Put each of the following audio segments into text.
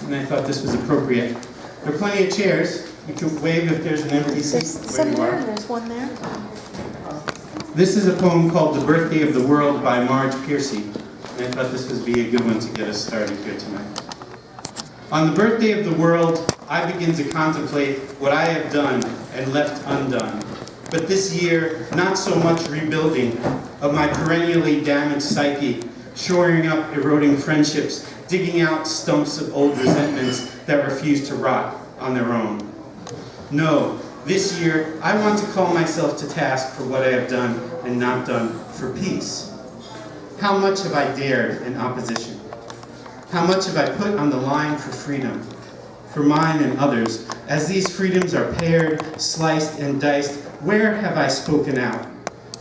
and I thought this was appropriate. There are plenty of chairs. You can wave if there's an empty seat There's where some you there, are. there's one there. This is a poem called The Birthday of the World by Marge Piercy, and I thought this would be a good one to get us started here tonight. On the birthday of the world, I begin to contemplate what I have done and left undone. But this year, not so much rebuilding of my perennially damaged psyche, shoring up eroding friendships, digging out stumps of old resentments that refuse to rot on their own. No, this year, I want to call myself to task for what I have done and not done for peace. How much have I dared in opposition? How much have I put on the line for freedom, for mine and others? As these freedoms are paired, sliced, and diced, where have I spoken out?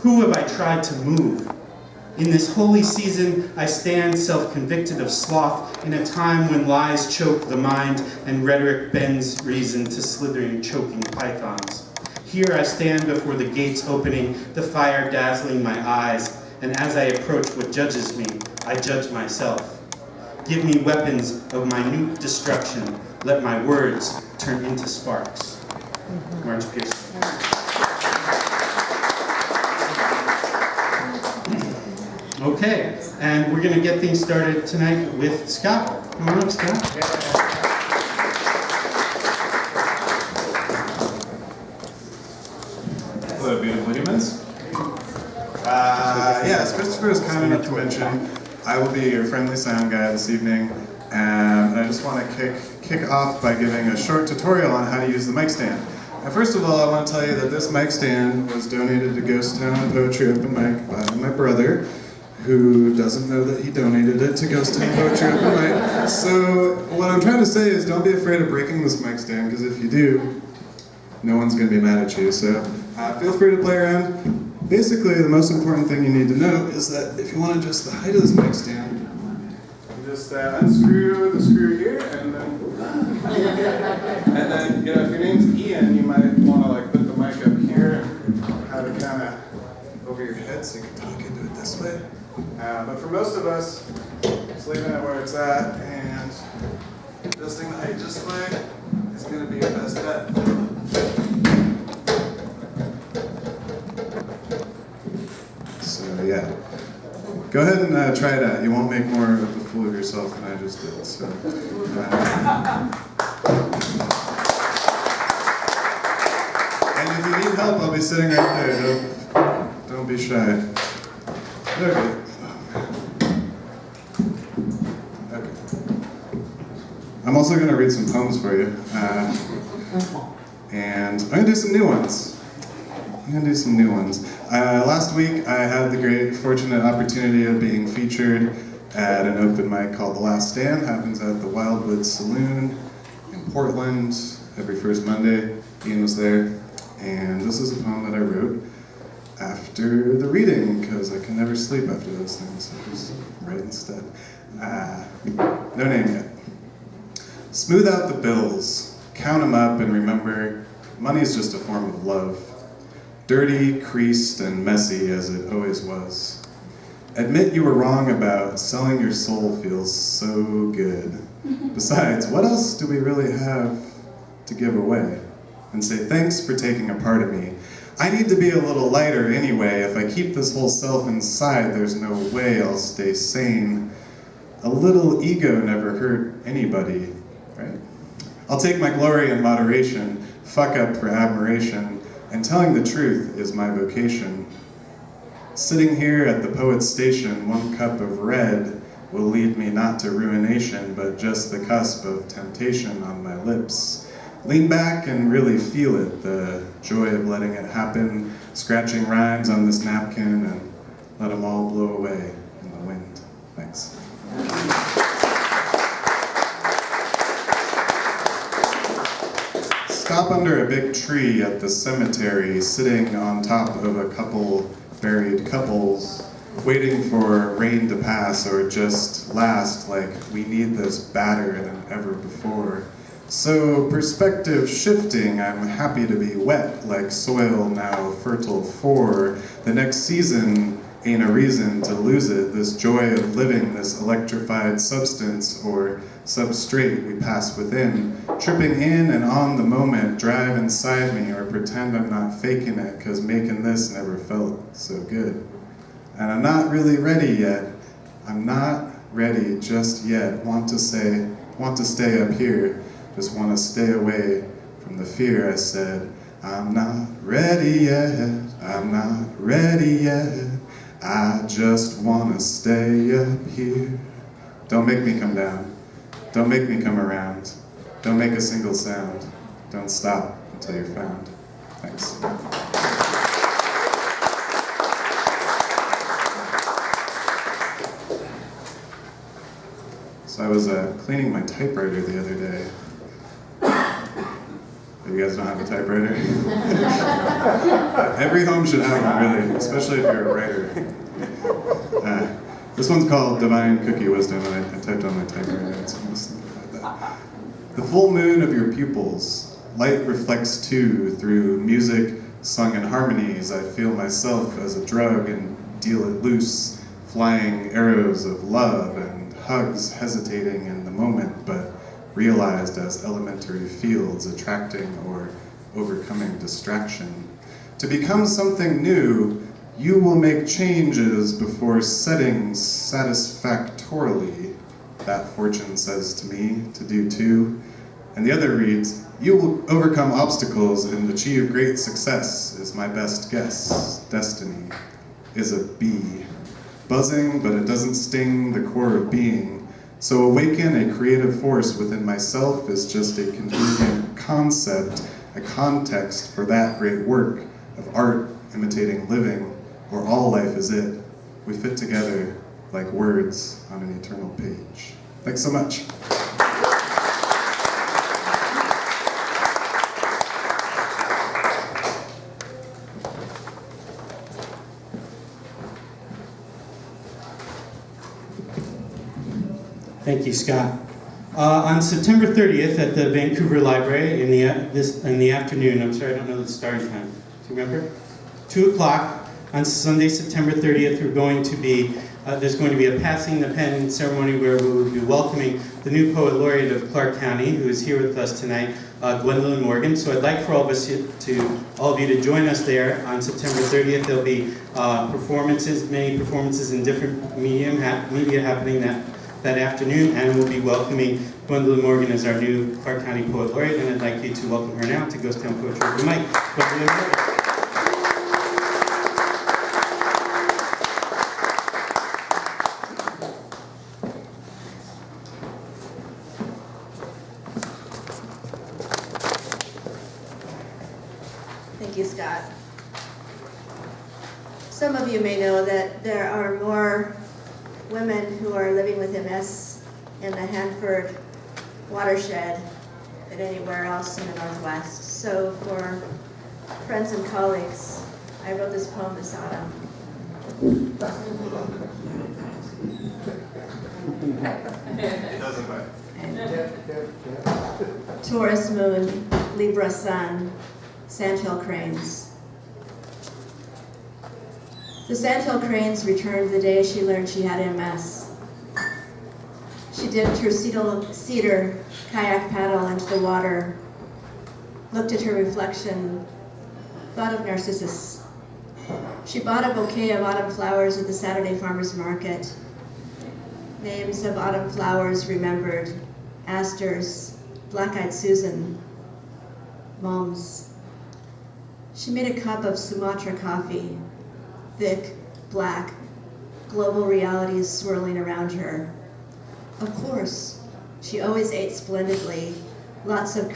Who have I tried to move? In this holy season, I stand self-convicted of sloth in a time when lies choke the mind and rhetoric bends reason to slithering, choking pythons. Here I stand before the gates opening, the fire dazzling my eyes, and as I approach what judges me, I judge myself. Give me weapons of minute destruction. Let my words turn into sparks. Marge Piercy. Okay, and we're going to get things started tonight with Scott. Come on up, Scott. Hello, beautiful humans. Yes, Christopher is kind enough to mention I will be your friendly sound guy this evening, and I just want to kick off by giving a short tutorial on how to use the mic stand. And first of all, I want to tell you that this mic stand was donated to Ghost Town Poetry Open Mic by my brother, who doesn't know that he donated it to Ghost Town Poetry Open Mic. So what I'm trying to say is don't be afraid of breaking this mic stand, because if you do, no one's going to be mad at you. So feel free to play around. Basically, the most important thing you need to know is that if you want to adjust the height of this mic stand, you just unscrew the screw here, and then if your name's Ian, you might want to put the mic up here and have it kind of over your head so you can talk into it this way. But for most of us, just leaving it where it's at and adjusting the height just right is going to be your best bet. So yeah, go ahead and try it out. You won't make more of a fool of yourself than I just did. So. And if you need help, I'll be sitting right there. Don't be shy. Okay. I'm also going to read some poems for you. And I'm going to do some new ones. Last week, I had the great, fortunate opportunity of being featured at an open mic called The Last Stand. Happens at the Wildwood Saloon in Portland every first Monday. Ian was there. And this is a poem that I wrote after the reading, because I can never sleep after those things, so just write instead. No name yet. Smooth out the bills, count them up, and remember, money's just a form of love. Dirty, creased, and messy as it always was. Admit you were wrong about selling your soul feels so good. Besides, what else do we really have to give away? And say thanks for taking a part of me. I need to be a little lighter anyway. If I keep this whole self inside, there's no way I'll stay sane. A little ego never hurt anybody, right? I'll take my glory in moderation, fuck up for admiration, and telling the truth is my vocation. Sitting here at the poet's station, one cup of red will lead me not to ruination, but just the cusp of temptation on my lips. Lean back and really feel it, the joy of letting it happen, scratching rhymes on this napkin, and let them all blow away in the wind. Thanks. Stop under a big tree at the cemetery, sitting on top of a couple buried couples, waiting for rain to pass or just last, like we need this badder than ever before. So perspective shifting, I'm happy to be wet like soil now fertile for the next season ain't a reason to lose it, this joy of living, this electrified substance or substrate we pass within, tripping in and on the moment, drive inside me or pretend I'm not faking it, cause making this never felt so good. And I'm not really ready yet. I'm not ready just yet. Want to stay up here, just want to stay away from the fear. I said, I'm not ready yet, I'm not ready yet. I just want to stay up here. Don't make me come down. Don't make me come around. Don't make a single sound. Don't stop until you're found. Thanks. So I was cleaning my typewriter the other day. You guys don't have a typewriter? Every home should have one, really, especially if you're a writer. This one's called Divine Cookie Wisdom, and I typed on my typewriter. So I'm just thinking about that. The full moon of your pupils, light reflects too through music sung in harmonies. I feel myself as a drug and deal it loose, flying arrows of love and hugs hesitating in the moment, but realized as elementary fields attracting or overcoming distraction. To become something new, you will make changes before setting satisfactorily. That fortune says to me to do too. And the other reads, you will overcome obstacles and achieve great success is my best guess. Destiny is a bee. Buzzing, but it doesn't sting the core of being. So awaken a creative force within myself is just a convenient concept, a context for that great work of art imitating living, where all life is it. We fit together like words on an eternal page. Thanks so much. Thank you, Scott. On September 30th at the Vancouver Library in the afternoon, I'm sorry, I don't know the starting time. Do you remember? 2 o'clock on Sunday, September 30th, there's going to be a passing the pen ceremony where we will be welcoming the new poet laureate of Clark County, who is here with us tonight, Gwendolyn Morgan. So I'd like for all of you to join us there on September 30th. There'll be many performances in different media happening that afternoon, and we'll be welcoming Gwendolyn Morgan as our new Clark County Poet Laureate, and I'd like you to welcome her now to Ghost Town Poetry Open Mic. Gwendolyn Morgan. Thank you, Scott. Some of you may know that there are more women who are living with MS in the Hanford watershed than anywhere else in the Northwest. So for friends and colleagues, I wrote this poem this autumn. Taurus moon, Libra sun, sandhill cranes. The sandhill cranes returned the day she learned she had MS. She dipped her cedar kayak paddle into the water, looked at her reflection, thought of Narcissus. She bought a bouquet of autumn flowers at the Saturday farmer's market. Names of autumn flowers remembered: asters, black-eyed Susan, mums. She made a cup of Sumatra coffee, thick, black, global realities swirling around her. Of course, she always ate splendidly, lots of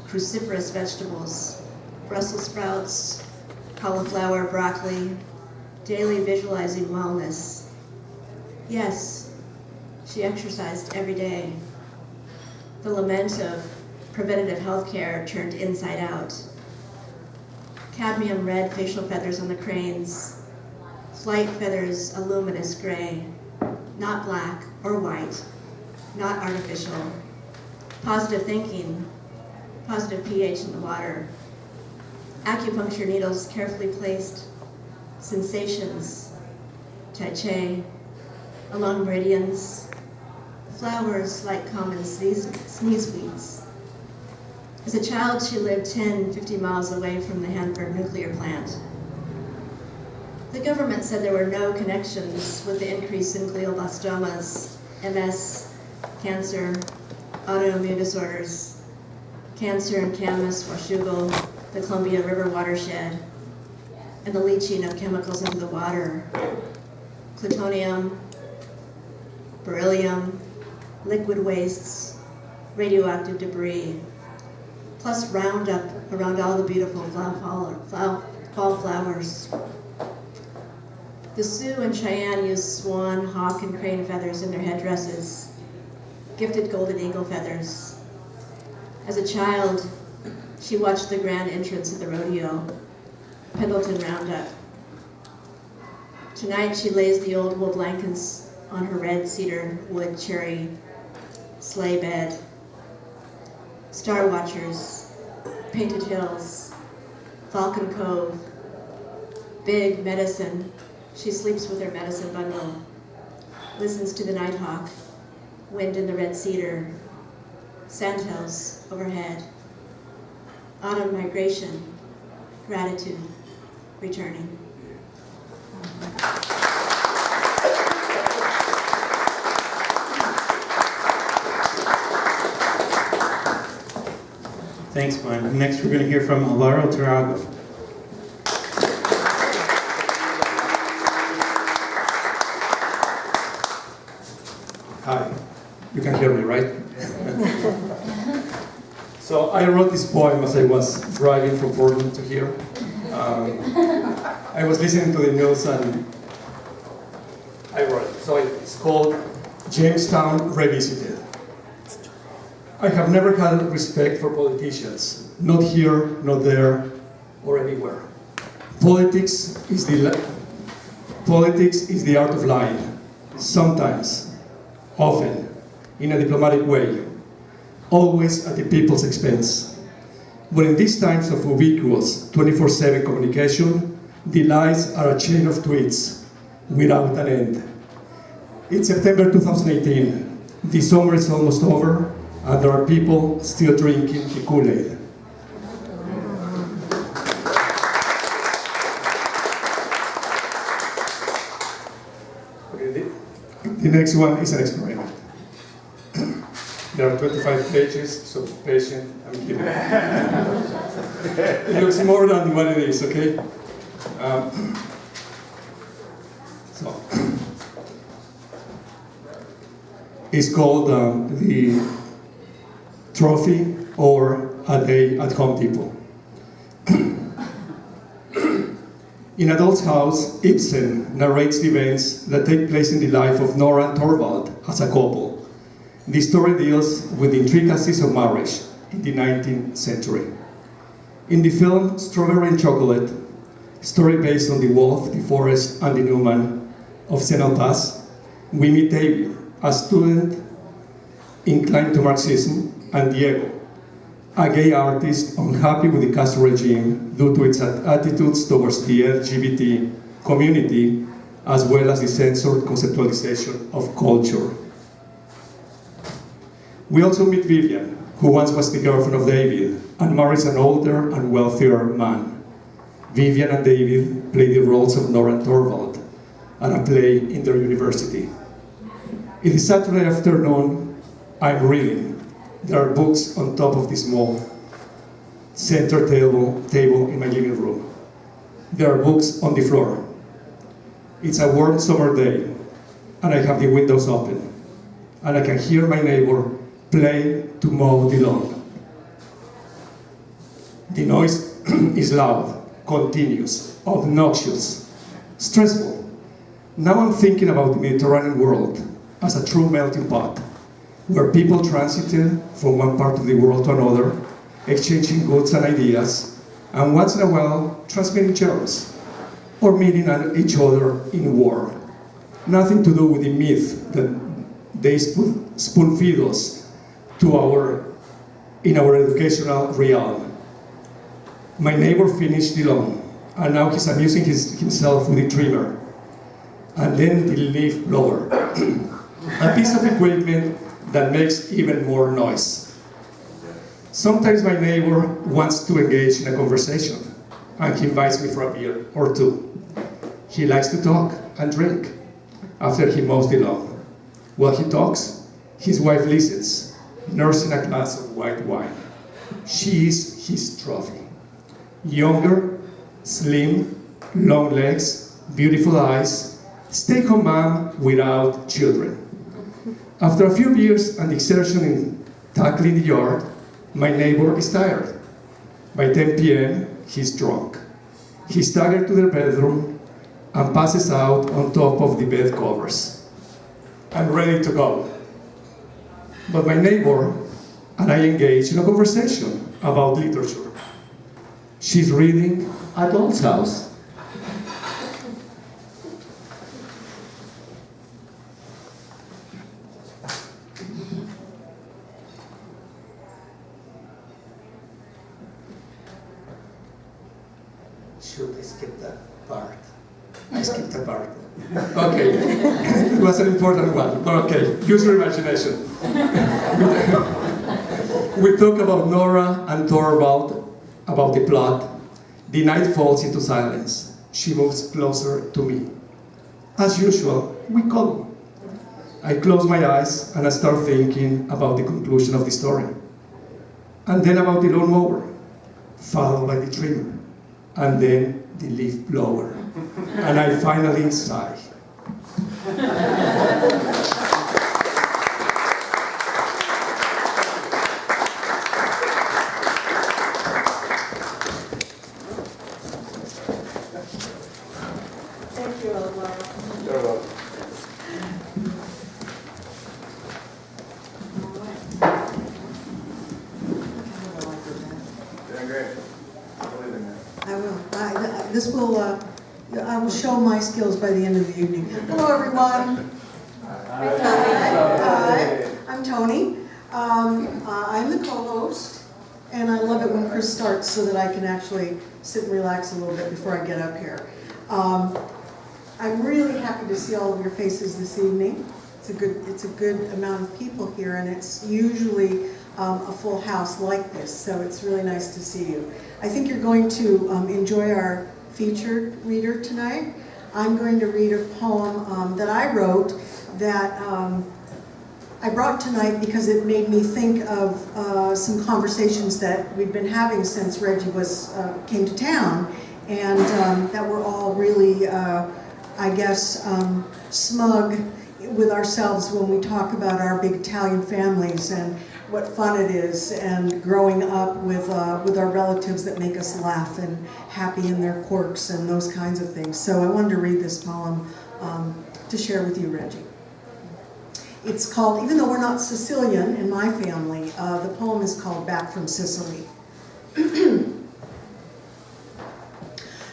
cruciferous vegetables, Brussels sprouts, cauliflower, broccoli, daily visualizing wellness. Yes, she exercised every day. The lament of preventative health care turned inside out. Cadmium red facial feathers on the cranes, flight feathers a luminous gray, not black or white, not artificial. Positive thinking, positive pH in the water. Acupuncture needles carefully placed, sensations, chai, along meridians, flowers like common sneeze weeds. As a child, she lived 50 miles away from the Hanford nuclear plant. The government said there were no connections with the increase in glioblastomas, MS, cancer, autoimmune disorders, cancer in Camas, Washougal, the Columbia River watershed, and the leaching of chemicals into the water, plutonium, beryllium, liquid wastes, radioactive debris, plus Roundup around all the beautiful fall flowers. The Sioux and Cheyenne used swan, hawk, and crane feathers in their headdresses, gifted golden eagle feathers. As a child, she watched the grand entrance of the rodeo, Pendleton Roundup. Tonight, she lays the old wool blankets on her red cedar wood cherry sleigh bed. Star Watchers, Painted Hills, Falcon Cove, Big Medicine. She sleeps with her medicine bundle, listens to the nighthawk, wind in the red cedar, sandhills overhead, autumn migration, gratitude, returning. Thanks, Glenn. Next, we're going to hear from Alvaro Tarago. Hi, you can hear me, right? So I wrote this poem as I was driving from Portland to here. I was listening to the news and I wrote it. So it's called Jamestown Revisited. I have never had respect for politicians, not here, not there, or anywhere. Politics is the art of lying, sometimes, often, in a diplomatic way, always at the people's expense. But in these times of ubiquitous 24/7 communication, the lies are a chain of tweets without an end. It's September 2018. The summer is almost over, and there are people still drinking the Kool-Aid. Okay, the next one is an experiment. There are 25 pages, so patient, I'm kidding. It looks more than what it is, okay? It's called the Trophy or A Day at Home Depot. In Adult's House, Ibsen narrates the events that take place in the life of Nora and Torvald as a couple. The story deals with the intricacies of marriage in the 19th century. In the film Strawberry and Chocolate, story based on the wolf, the forest, and the Newman of Senal Pass, we meet David, a student inclined to Marxism, and Diego, a gay artist unhappy with the Castro regime due to its attitudes towards the LGBT community, as well as the censored conceptualization of culture. We also meet Vivian, who once was the girlfriend of David, and marries an older and wealthier man. Vivian and David play the roles of Nora and Torvald at a play in their university. It is Saturday afternoon. I'm reading. There are books on top of the small center table in my living room. There are books on the floor. It's a warm summer day, and I have the windows open, and I can hear my neighbor play to mow the lawn. The noise is loud, continuous, obnoxious, stressful. Now I'm thinking about the Mediterranean world as a true melting pot, where people transited from one part of the world to another, exchanging goods and ideas, and once in a while transmitting germs, or meeting each other in war. Nothing to do with the myth that they spoon feed us in our educational realm. My neighbor finished the lawn, and now he's amusing himself with the trimmer. and then the leaf blower, a piece of equipment that makes even more noise. Sometimes my neighbor wants to engage in a conversation, and he invites me for a beer or two. He likes to talk and drink after he mows the lawn. While he talks, his wife listens, nursing a glass of white wine. She is his trophy. Younger, slim, long legs, beautiful eyes, stay-home mom without children. After a few beers and exertion in tackling the yard, my neighbor is tired. By 10 p.m., he's drunk. He staggers to their bedroom and passes out on top of the bed covers. I'm ready to go. But my neighbor and I engage in a conversation about literature. She's reading A Doll's House. Should I skip that part? I skipped that part. Okay, it was an important one. Okay, use your imagination. We talk about Nora and Torvald, about the plot. The night falls into silence. She moves closer to me. As usual, we cuddle. I close my eyes and I start thinking about the conclusion of the story. And then about the lawnmower, followed by the trimmer, and then the leaf blower. And I finally sigh. Thank you, Elmar. You're welcome. Doing great. I believe in that. I will. I will show my skills by the end of the evening. Hello, everyone. Hi. I'm Toni. I'm the co-host, and I love it when Chris starts so that I can actually sit and relax a little bit before I get up here. I'm really happy to see all of your faces this evening. It's a good amount of people here, and it's usually a full house like this, so it's really nice to see you. I think you're going to enjoy our featured reader tonight. I'm going to read a poem that I wrote that I brought tonight because it made me think of some conversations that we've been having since Reggie came to town, and that we're all really, I guess, smug with ourselves when we talk about our big Italian families and what fun it is, and growing up with our relatives that make us laugh and happy in their quirks and those kinds of things. So I wanted to read this poem to share with you, Reggie. It's called, even though we're not Sicilian in my family, the poem is called Back from Sicily.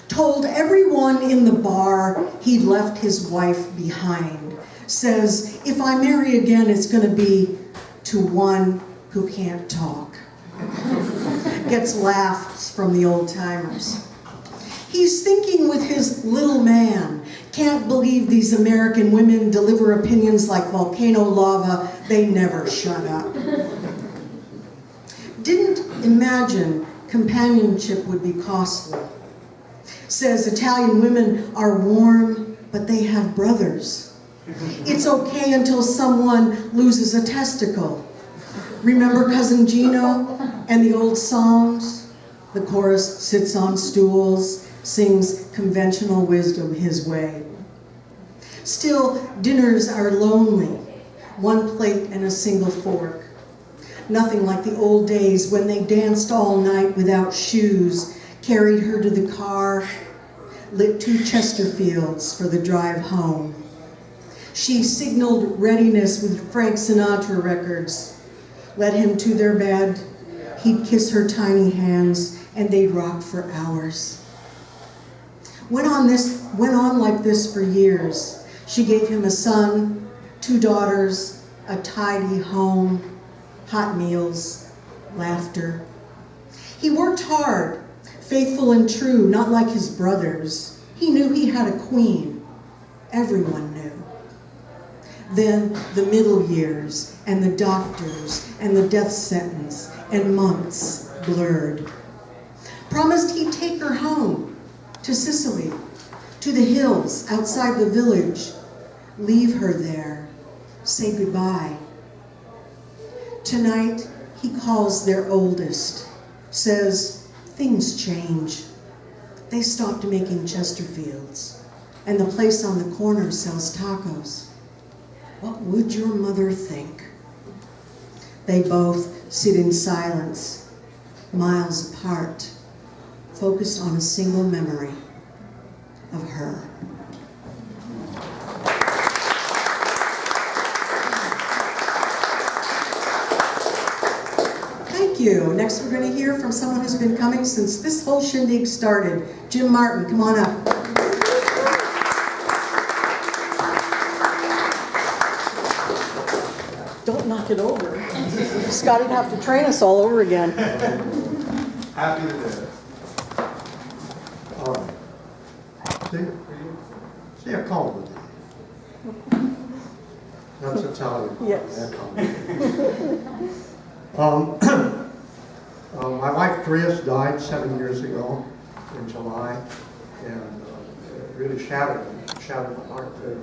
Told everyone in the bar he'd left his wife behind. Says, if I marry again, it's gonna be to one who can't talk. Gets laughs from the old timers. He's thinking with his little man. Can't believe these American women deliver opinions like volcano lava. They never shut up. Didn't imagine companionship would be costly. Says Italian women are warm, but they have brothers. It's okay until someone loses a testicle. Remember Cousin Gino and the old songs? The chorus sits on stools, sings conventional wisdom his way. Still, dinners are lonely, one plate and a single fork. Nothing like the old days when they danced all night without shoes, carried her to the car, lit 2 Chesterfields for the drive home. She signaled readiness with Frank Sinatra records, led him to their bed. He'd kiss her tiny hands, and they'd rock for hours. Went on like this for years. She gave him a son, 2 daughters, a tidy home, hot meals, laughter. He worked hard, faithful and true, not like his brothers. He knew he had a queen. Everyone knew. Then the middle years, and the doctors, and the death sentence, and months blurred. Promised he'd take her home, to Sicily, to the hills outside the village, leave her there, say goodbye. Tonight, he calls their oldest, says things change. They stopped making Chesterfields, and the place on the corner sells tacos. What would your mother think? They both sit in silence, miles apart, focused on a single memory of her. Thank you. Next we're going to hear from someone who's been coming since this whole shindig started. Jim Martin, come on up. Don't knock it over. Scotty'd have to train us all over again. Happy to do it. All right. See, I called it. That's Italian. Yes. My wife Trias died 7 years ago in July, and it really shattered my heart too.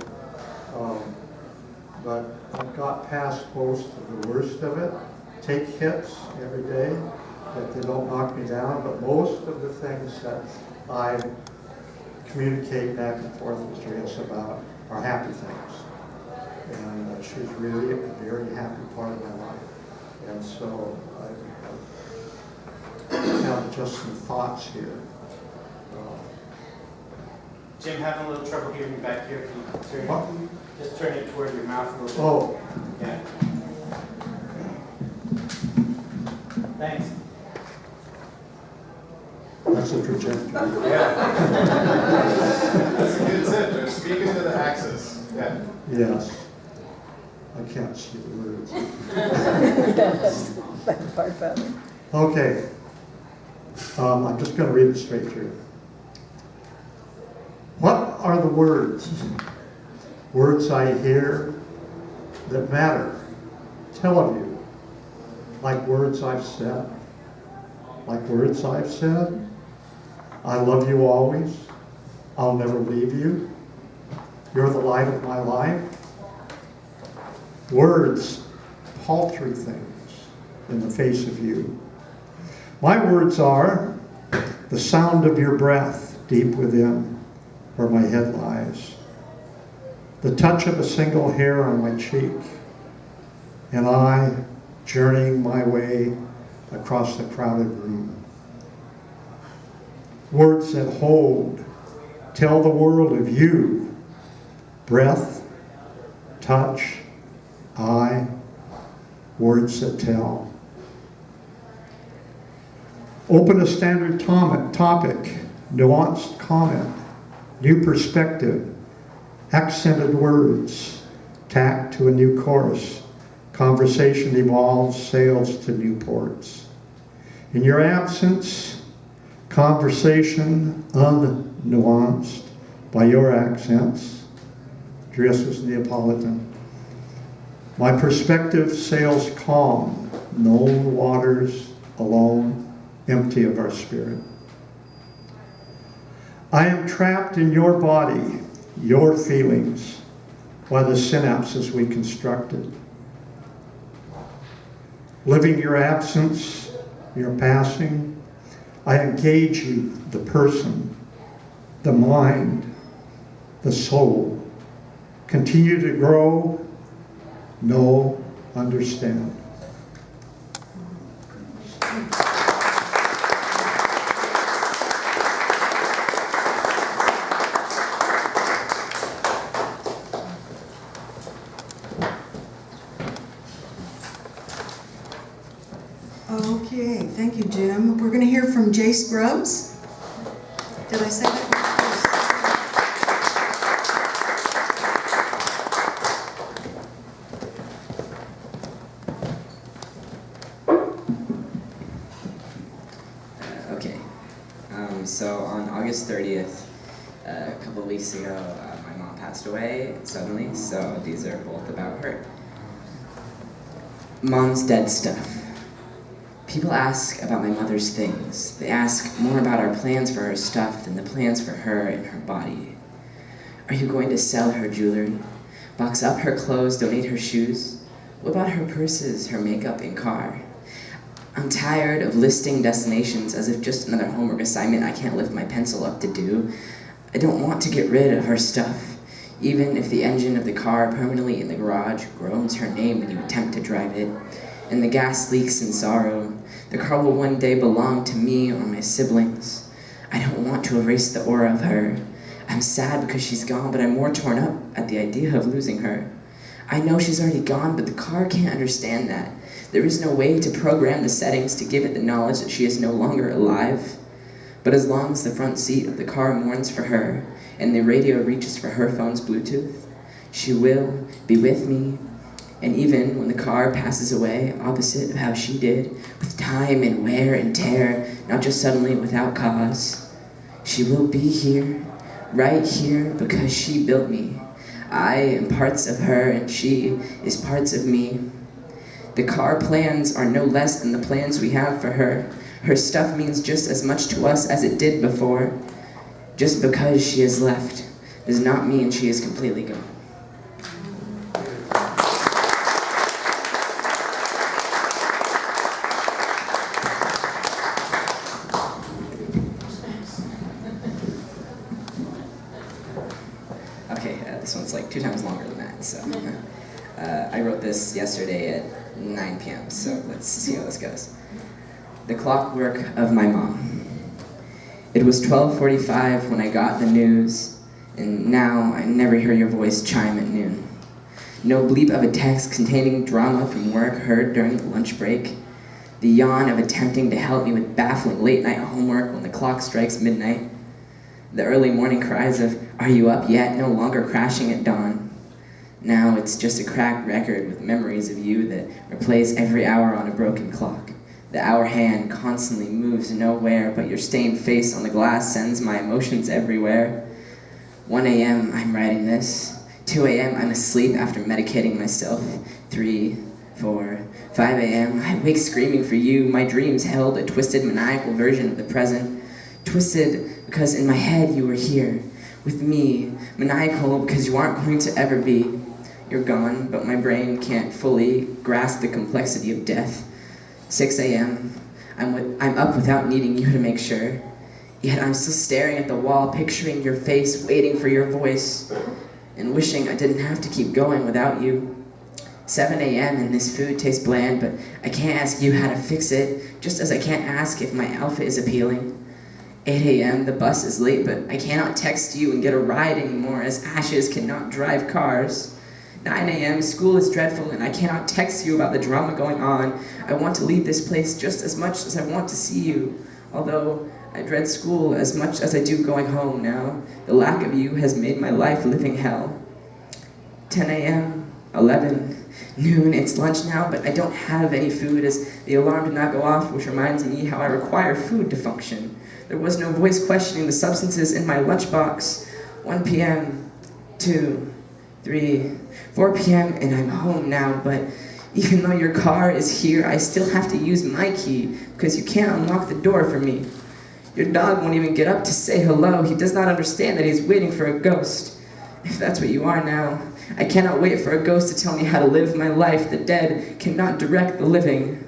But I've got past most of the worst of it. Take hits every day, but they don't knock me down. But most of the things that I communicate back and forth with Trias about are happy things. And she's really a very happy part of my life. And so I have just some thoughts here. Jim, having a little trouble hearing you back here. Can you What? just turn it toward your mouth a little bit? Oh, Yeah. Thanks. that's a trajectory. That's a good tip. They're speaking to the axis. Yeah. Yes. I can't see the words. That part better. Okay. I'm just going to read it straight through. What are the words? Words I hear that matter. Tell of you. Like words I've said. Like words I've said. I love you always. I'll never leave you. You're the light of my life. Words, paltry things in the face of you. My words are the sound of your breath deep within where my head lies, the touch of a single hair on my cheek, and I journeying my way across the crowded room. Words that hold, tell the world of you, breath, touch, eye, words that tell. Open a standard topic, nuanced comment, new perspective, accented words, tack to a new chorus. Conversation evolves, sails to new ports. In your absence, conversation unnuanced by your accents. Dress was Neapolitan. My perspective sails calm, known waters alone, empty of our spirit. I am trapped in your body, your feelings, by the synapses we constructed. Living your absence, your passing, I engage you, the person, the mind, the soul. Continue to grow, know, understand. Okay, thank you, Jim. We're going to hear from Jace Grubbs. Did I say that? Okay. So on August 30th, a couple of weeks ago, my mom passed away suddenly, so these are both about her. Mom's dead stuff. People ask about my mother's things. They ask more about our plans for her stuff than the plans for her and her body. Are you going to sell her jewelry? Box up her clothes, donate her shoes? What about her purses, her makeup, and car? I'm tired of listing destinations as if just another homework assignment I can't lift my pencil up to do. I don't want to get rid of her stuff, even if the engine of the car permanently in the garage groans her name when you attempt to drive it, and the gas leaks in sorrow. The car will one day belong to me or my siblings. I don't want to erase the aura of her. I'm sad because she's gone, but I'm more torn up at the idea of losing her. I know she's already gone, but the car can't understand that. There is no way to program the settings to give it the knowledge that she is no longer alive. But as long as the front seat of the car mourns for her, and the radio reaches for her phone's Bluetooth, she will be with me. And even when the car passes away, opposite of how she did, with time and wear and tear, not just suddenly without cause, she will be here, right here, because she built me. I am parts of her, and she is parts of me. The car plans are no less than the plans we have for her. Her stuff means just as much to us as it did before. Just because she has left does not mean she is completely gone. Okay, this one's like 2 times longer than that, so. I wrote this yesterday at 9 p.m., so let's see how this goes. The clockwork of my mom. It was 12:45 when I got the news, and now I never hear your voice chime at noon. No bleep of a text containing drama from work heard during the lunch break. The yawn of attempting to help me with baffling late-night homework when the clock strikes midnight. The early morning cries of, "Are you up yet?" no longer crashing at dawn. Now it's just a cracked record with memories of you that replays every hour on a broken clock. The hour hand constantly moves nowhere, but your stained face on the glass sends my emotions everywhere. 1 a.m. I'm writing this. 2 a.m. I'm asleep after medicating myself. 3, 4, 5 a.m. I wake screaming for you. My dreams held a twisted, maniacal version of the present. Twisted because in my head you were here, with me. Maniacal because you aren't going to ever be. You're gone, but my brain can't fully grasp the complexity of death. 6 a.m. I'm up without needing you to make sure. Yet I'm still staring at the wall, picturing your face, waiting for your voice, and wishing I didn't have to keep going without you. 7 a.m. and this food tastes bland, but I can't ask you how to fix it, just as I can't ask if my outfit is appealing. 8 a.m. the bus is late, but I cannot text you and get a ride anymore, as ashes cannot drive cars. 9 a.m. school is dreadful, and I cannot text you about the drama going on. I want to leave this place just as much as I want to see you, although I dread school as much as I do going home now. The lack of you has made my life living hell. 10 a.m., 11, noon, it's lunch now, but I don't have any food as the alarm did not go off, which reminds me how I require food to function. There was no voice questioning the substances in my lunchbox. 1 p.m., 2, 3, 4 p.m., and I'm home now, but even though your car is here, I still have to use my key because you can't unlock the door for me. Your dog won't even get up to say hello. He does not understand that he's waiting for a ghost. If that's what you are now, I cannot wait for a ghost to tell me how to live my life. The dead cannot direct the living.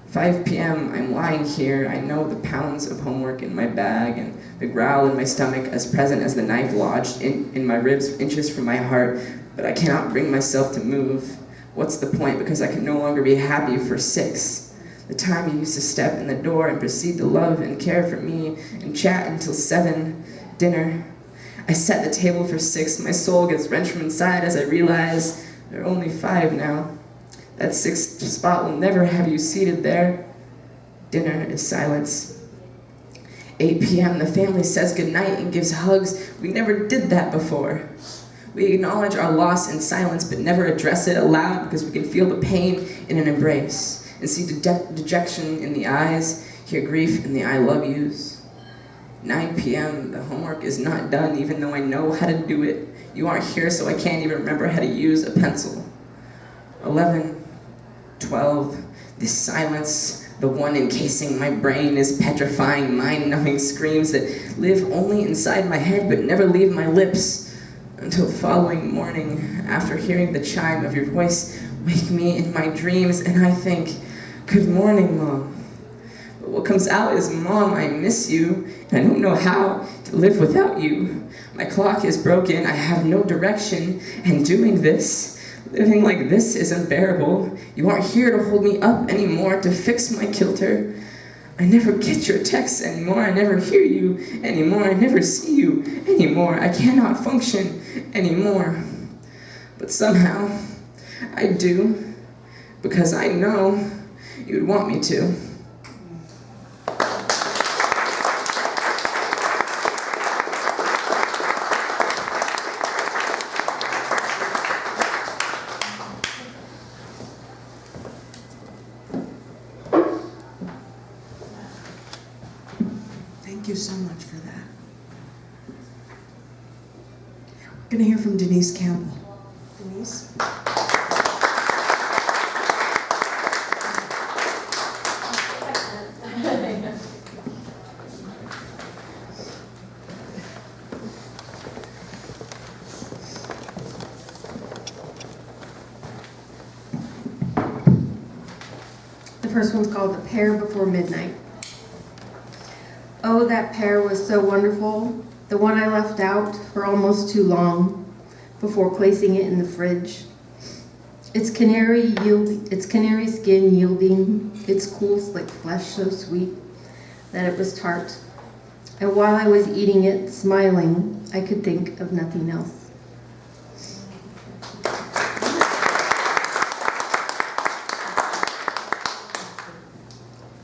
5 p.m., I'm lying here. I know the pounds of homework in my bag and the growl in my stomach as present as the knife lodged in my ribs inches from my heart, but I cannot bring myself to move. What's the point? Because I can no longer be happy for 6. The time you used to step in the door and proceed to love and care for me and chat until 7, dinner. I set the table for 6. My soul gets wrenched from inside as I realize there are only 5 now. That 6th spot will never have you seated there. Dinner is silence. 8 p.m. the family says goodnight and gives hugs. We never did that before. We acknowledge our loss in silence but never address it aloud because we can feel the pain in an embrace and see dejection in the eyes, hear grief in the I love yous. 9 p.m. the homework is not done even though I know how to do it. You aren't here, so I can't even remember how to use a pencil. 11, 12, this silence, the one encasing my brain, is petrifying, mind-numbing screams that live only inside my head but never leave my lips. Until the following morning, after hearing the chime of your voice wake me in my dreams, and I think, good morning, Mom. But what comes out is, Mom, I miss you, and I don't know how to live without you. My clock is broken, I have no direction, and doing this, living like this, is unbearable. You aren't here to hold me up anymore, to fix my kilter. I never get your texts anymore, I never hear you anymore, I never see you anymore, I cannot function anymore. But somehow, I do, because I know you'd want me to. Thank you so much for that. We're going to hear from Denise Campbell. Denise? The first one's called The Pair Before Midnight. Oh, that pear was so wonderful, the one I left out for almost too long before placing it in the fridge. Its canary skin yielding, its cool slick flesh so sweet that it was tart. And while I was eating it, smiling, I could think of nothing else.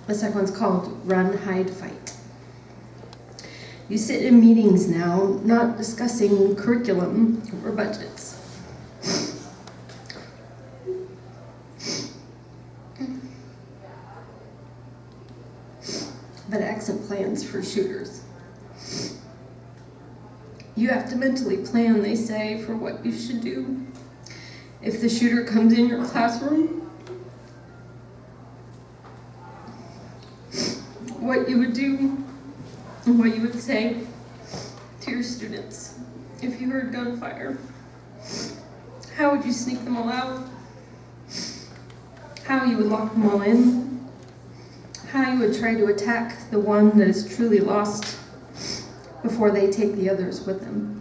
The second one's called Run, Hide, Fight. You sit in meetings now, not discussing curriculum or budgets. But exit plans for shooters. You have to mentally plan, they say, for what you should do. If the shooter comes in your classroom, what you would do and what you would say to your students if you heard gunfire. How would you sneak them all out? How you would lock them all in? How you would try to attack the one that is truly lost before they take the others with them.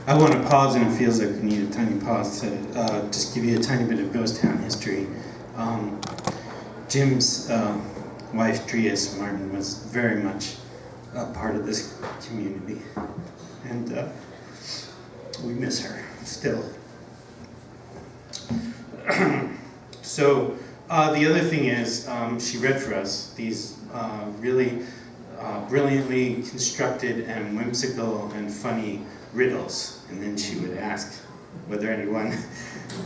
I want to pause, and it feels like we need a tiny pause to just give you a tiny bit of ghost town history. Jim's wife, Drias Martin, was very much a part of this community, and we miss her still. So the other thing is, she read for us these really brilliantly constructed and whimsical and funny riddles, and then she would ask whether anyone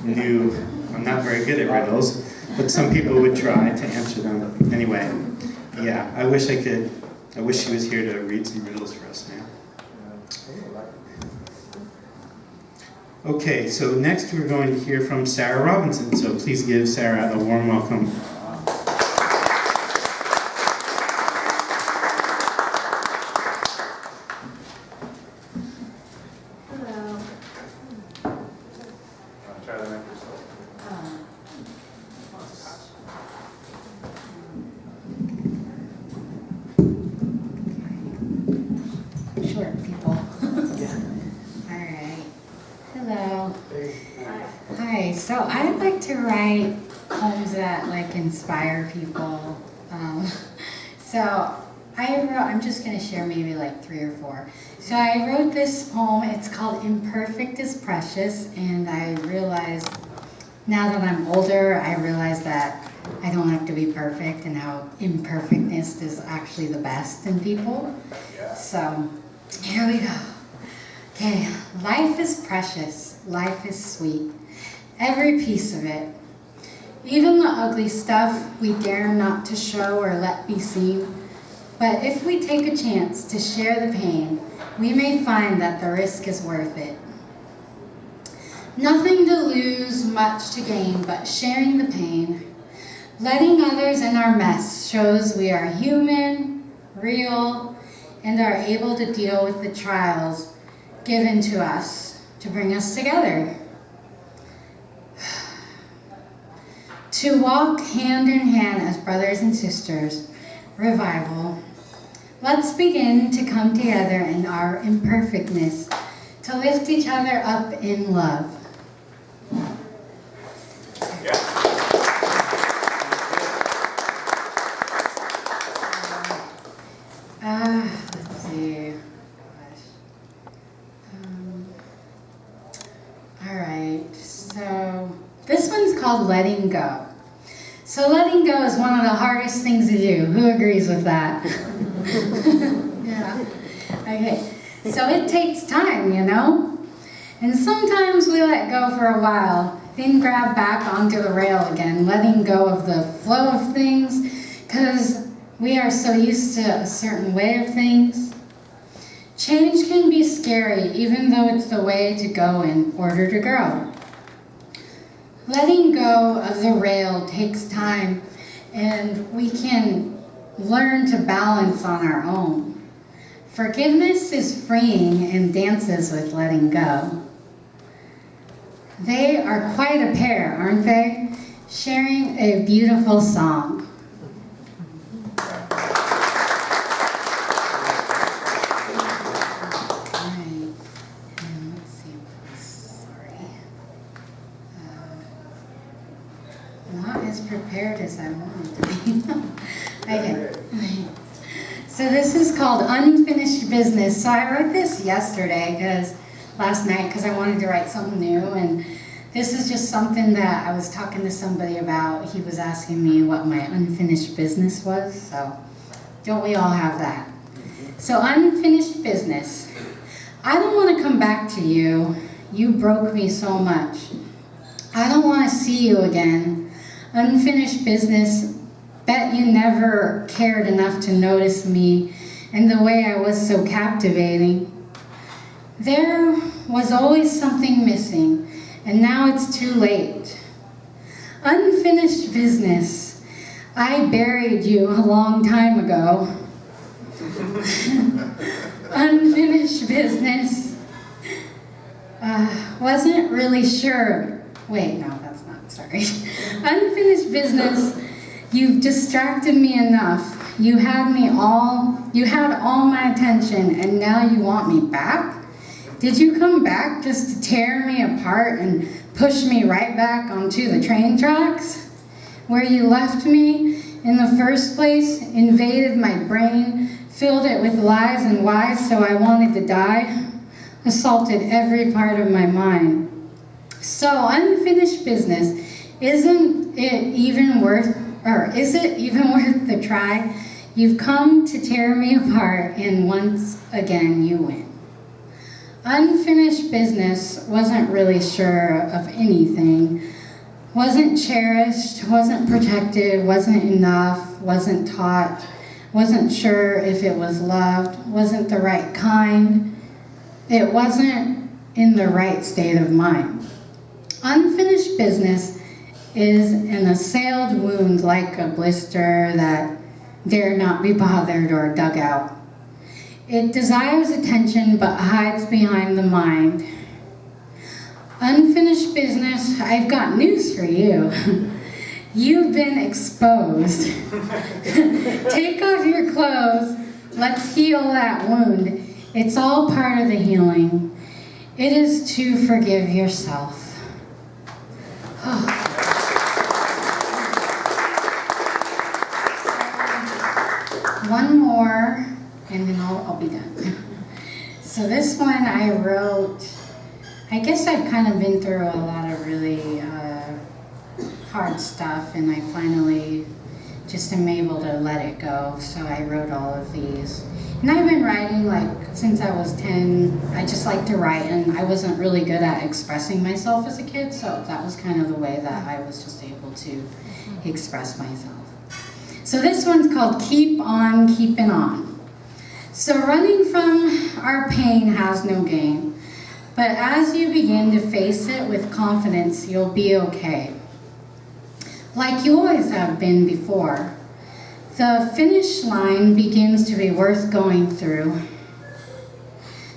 knew. I'm not very good at riddles, but some people would try to answer them. Anyway, yeah, I wish she was here to read some riddles for us now. Okay, so next we're going to hear from Sarah Robinson, so please give Sarah a warm welcome. So I'd like to write poems that inspire people. I'm just gonna share maybe 3 or 4. So I wrote this poem, it's called Imperfect is Precious, and I realized, now that I'm older, I realize that I don't have to be perfect and how imperfectness is actually the best in people. So here we go. Okay, life is precious. life is sweet, every piece of it. Even the ugly stuff we dare not to show or let be seen. But if we take a chance to share the pain, we may find that the risk is worth it. Nothing to lose, much to gain, but sharing the pain. Letting others in our mess shows we are human, real, and are able to deal with the trials given to us to bring us together. To walk hand in hand as brothers and sisters, revival. Let's begin to come together in our imperfectness, to lift each other up in love. Let's see. All right, so this one's called Letting Go. So letting go is one of the hardest things to do. Who agrees with that? Yeah. Okay. So it takes time, you know? And sometimes we let go for a while, then grab back onto the rail again, letting go of the flow of things, because we are so used to a certain way of things. Change can be scary, even though it's the way to go in order to grow. Letting go of the rail takes time, and we can learn to balance on our own. Forgiveness is freeing and dances with letting go. They are quite a pair, aren't they? Sharing a beautiful song. Prepared as I wanted to be. Okay. So this is called Unfinished Business. So I wrote this last night because I wanted to write something new, and this is just something that I was talking to somebody about. He was asking me what my unfinished business was, so don't we all have that? So unfinished business. I don't want to come back to you. You broke me so much. I don't want to see you again. Unfinished business, bet you never cared enough to notice me and the way I was so captivating. There was always something missing, and now it's too late. Unfinished business, I buried you a long time ago. Unfinished business, wasn't really sure. Wait, no, that's not, sorry. Unfinished business, you've distracted me enough. You had all my attention, and now you want me back? Did you come back just to tear me apart and push me right back onto the train tracks? Where you left me in the first place, invaded my brain, filled it with lies and whys so I wanted to die, assaulted every part of my mind. So unfinished business, is it even worth the try? You've come to tear me apart, and once again you win. Unfinished business, wasn't really sure of anything, wasn't cherished, wasn't protected, wasn't enough, wasn't taught, wasn't sure if it was loved, wasn't the right kind, it wasn't in the right state of mind. Unfinished business is an assailed wound like a blister that dare not be bothered or dug out. It desires attention but hides behind the mind. Unfinished business, I've got news for you. You've been exposed. Take off your clothes, let's heal that wound. It's all part of the healing. It is to forgive yourself. One more, and then I'll be done. So this one I wrote, I guess I've kind of been through a lot of really hard stuff, and I finally just am able to let it go. So I wrote all of these. And I've been writing like since I was 10. I just like to write, and I wasn't really good at expressing myself as a kid, so that was kind of the way that I was just able to express myself. So this one's called Keep On Keeping On. So running from our pain has no gain, but as you begin to face it with confidence, you'll be okay. Like you always have been before. The finish line begins to be worth going through.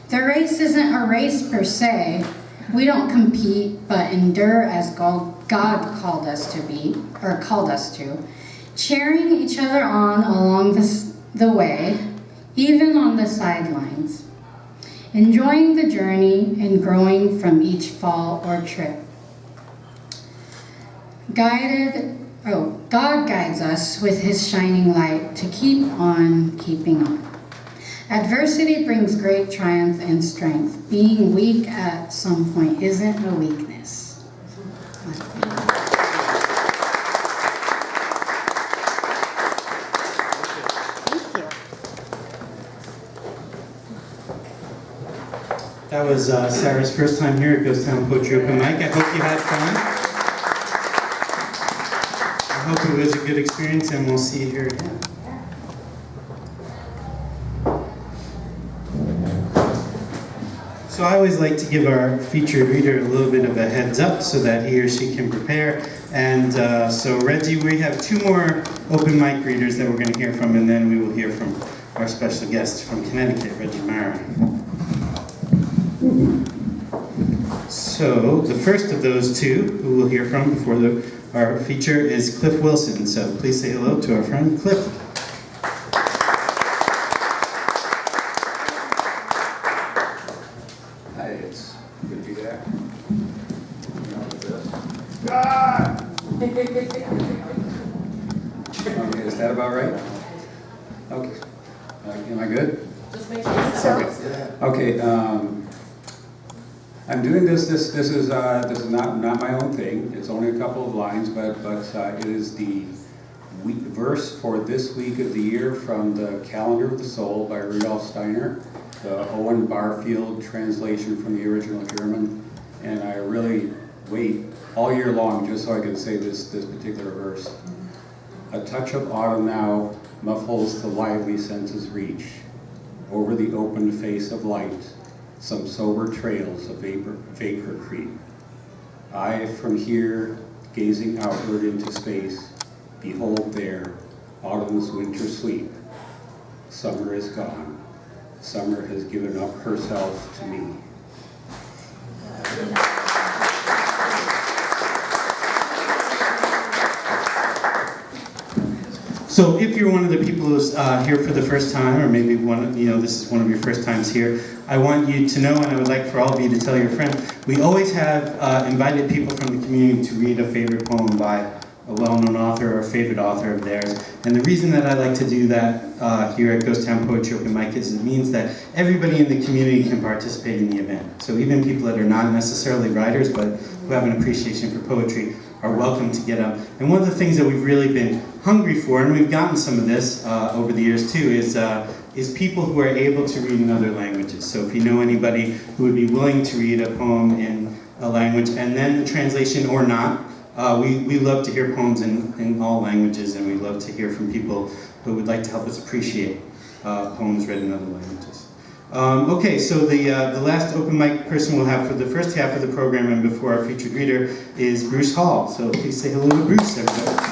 The race isn't a race per se. We don't compete, but endure as God called us to be, or called us to, cheering each other on along the way, even on the sidelines, enjoying the journey and growing from each fall or trip. God guides us with his shining light to keep on keeping on. Adversity brings great triumph and strength. Being weak at some point isn't a weakness. That was Sarah's first time here at Ghost Town Poetry Open Mic. I hope you had fun. I hope it was a good experience, and we'll see you here again. So I always like to give our featured reader a little bit of a heads up so that he or she can prepare. And so Reggie, we have 2 more open mic readers that we're going to hear from, and then we will hear from our special guest from Connecticut, Reggie Marra. So the first of those 2 who we'll hear from before our feature is Cliff Wilson. So please say hello to our friend Cliff. Hi, it's good to be there. God! Okay, is that about right? Okay. Am I good? Just make sure. Okay. I'm doing this is not my own thing. It's only a couple of lines, but it is the verse for this week of the year from the Calendar of the Soul by Rudolf Steiner, the Owen Barfield translation from the original German. And I really wait all year long just so I can say this particular verse. A touch of autumn now muffles the lively senses reach. Over the open face of light, some sober trails of vapor creep. I, from here, gazing outward into space, behold there, autumn's winter sleep. Summer is gone. Summer has given up herself to me. So if you're one of the people who's here for the first time, or maybe this is one of your first times here, I want you to know, and I would like for all of you to tell your friends, we always have invited people from the community to read a favorite poem by a well-known author or a favorite author of theirs. And the reason that I like to do that here at Ghost Town Poetry Open Mic is it means that everybody in the community can participate in the event. So even people that are not necessarily writers, but who have an appreciation for poetry, are welcome to get up. And one of the things that we've really been hungry for, and we've gotten some of this over the years too, is people who are able to read in other languages. So if you know anybody who would be willing to read a poem in a language and then the translation or not, we love to hear poems in all languages, and we love to hear from people who would like to help us appreciate poems read in other languages. Okay, so the last open mic person we'll have for the first half of the program and before our featured reader is Bruce Hall. So please say hello to Bruce, everybody.